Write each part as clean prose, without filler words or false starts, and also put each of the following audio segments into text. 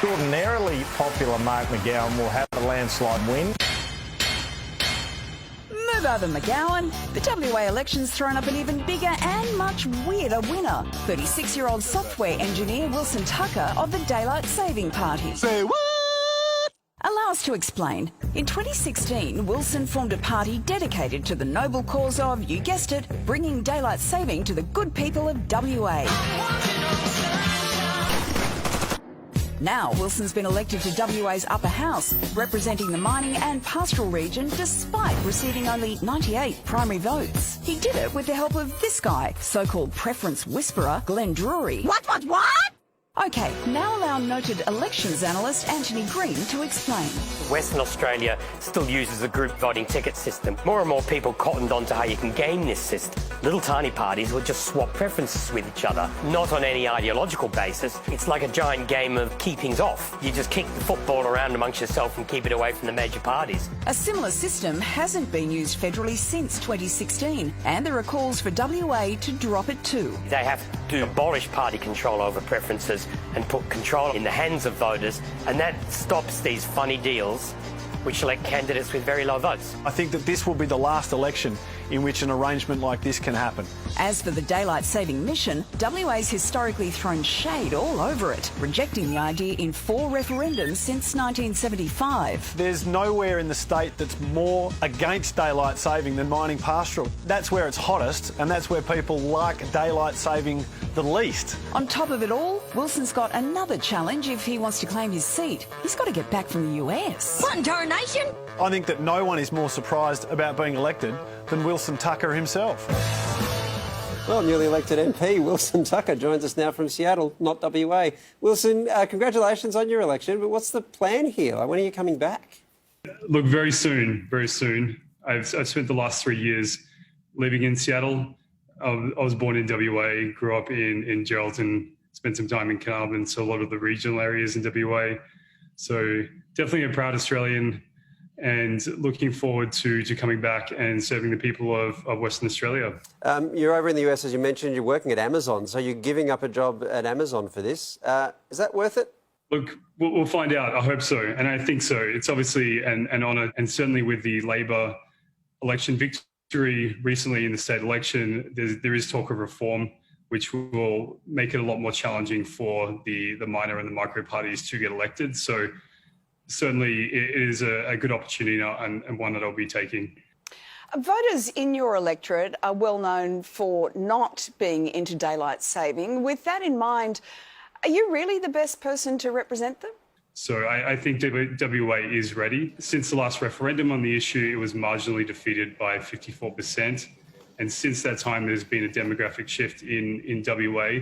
Extraordinarily popular Mark McGowan will have a landslide win. Move over, McGowan. The WA election's thrown up an even bigger and much weirder winner. 36-year-old software engineer Wilson Tucker of the Daylight Saving Party. Say what? Allow us to explain. In 2016, Wilson formed a party dedicated to the noble cause of, you guessed it, bringing daylight saving to the good people of WA. Now, Wilson's been elected to WA's upper house, representing the mining and pastoral region despite receiving only 98 primary votes. He did it with the help of this guy, so-called preference whisperer Glenn Drury. What? OK, now allow noted elections analyst Anthony Green to explain. Western Australia still uses a group voting ticket system. More and more people cottoned on to how you can game this system. Little tiny parties will just swap preferences with each other, not on any ideological basis. It's like a giant game of keepings off. You just kick the football around amongst yourself and keep it away from the major parties. A similar system hasn't been used federally since 2016, and there are calls for WA to drop it too. They have to abolish party control over preferences and put control in the hands of voters, and that stops these funny deals which elect candidates with very low votes. I think that this will be the last election in which an arrangement like this can happen. As for the daylight saving mission, WA's historically thrown shade all over it, rejecting the idea in 4 referendums since 1975. There's nowhere in the state that's more against daylight saving than mining pastoral. That's where it's hottest, and that's where people like daylight saving the least. On top of it all, Wilson's got another challenge if he wants to claim his seat. He's got to get back from the US. What in tarnation? I think that no one is more surprised about being elected than Wilson Tucker himself. Well, newly elected MP Wilson Tucker joins us now from Seattle, not WA. Wilson, congratulations on your election, but what's the plan here? Like, when are you coming back? Look, very soon, very soon. I've spent the last 3 years living in Seattle. I was born in WA, grew up in Geraldton, spent some time in Carnarvon, so a lot of the regional areas in WA. So definitely a proud Australian, and looking forward to coming back and serving the people of Western Australia. You're over in the US, as you mentioned, you're working at Amazon, so you're giving up a job at Amazon for this. Is that worth it? Look, we'll find out. I hope so, and I think so. It's obviously an honour, and certainly with the Labor election victory recently in the state election, there is talk of reform, which will make it a lot more challenging for the minor and the micro parties to get elected. So certainly it is a good opportunity now, and one that I'll be taking. Voters in your electorate are well known for not being into daylight saving. With that in mind, are you really the best person to represent them? So I think WA is ready. Since the last referendum on the issue, it was marginally defeated by 54%. And since that time, there's been a demographic shift in WA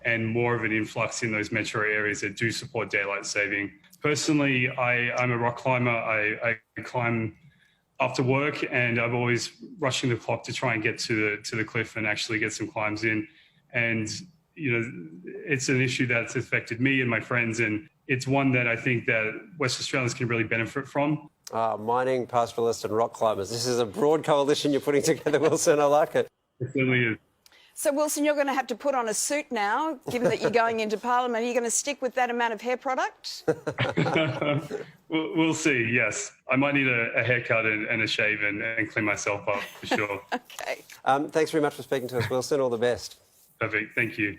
and more of an influx in those metro areas that do support daylight saving. Personally, I'm a rock climber. I climb after work, and I'm always rushing the clock to try and get to the cliff and actually get some climbs in. And, you know, it's an issue that's affected me and my friends, and it's one that I think that West Australians can really benefit from. Mining, pastoralists and rock climbers. This is a broad coalition you're putting together, Wilson. I like it. It certainly is. So, Wilson, you're going to have to put on a suit now, given that you're going into Parliament. Are you going to stick with that amount of hair product? We'll see, yes. I might need a haircut and a shave and clean myself up, for sure. OK. Thanks very much for speaking to us, Wilson. All the best. Perfect. Thank you.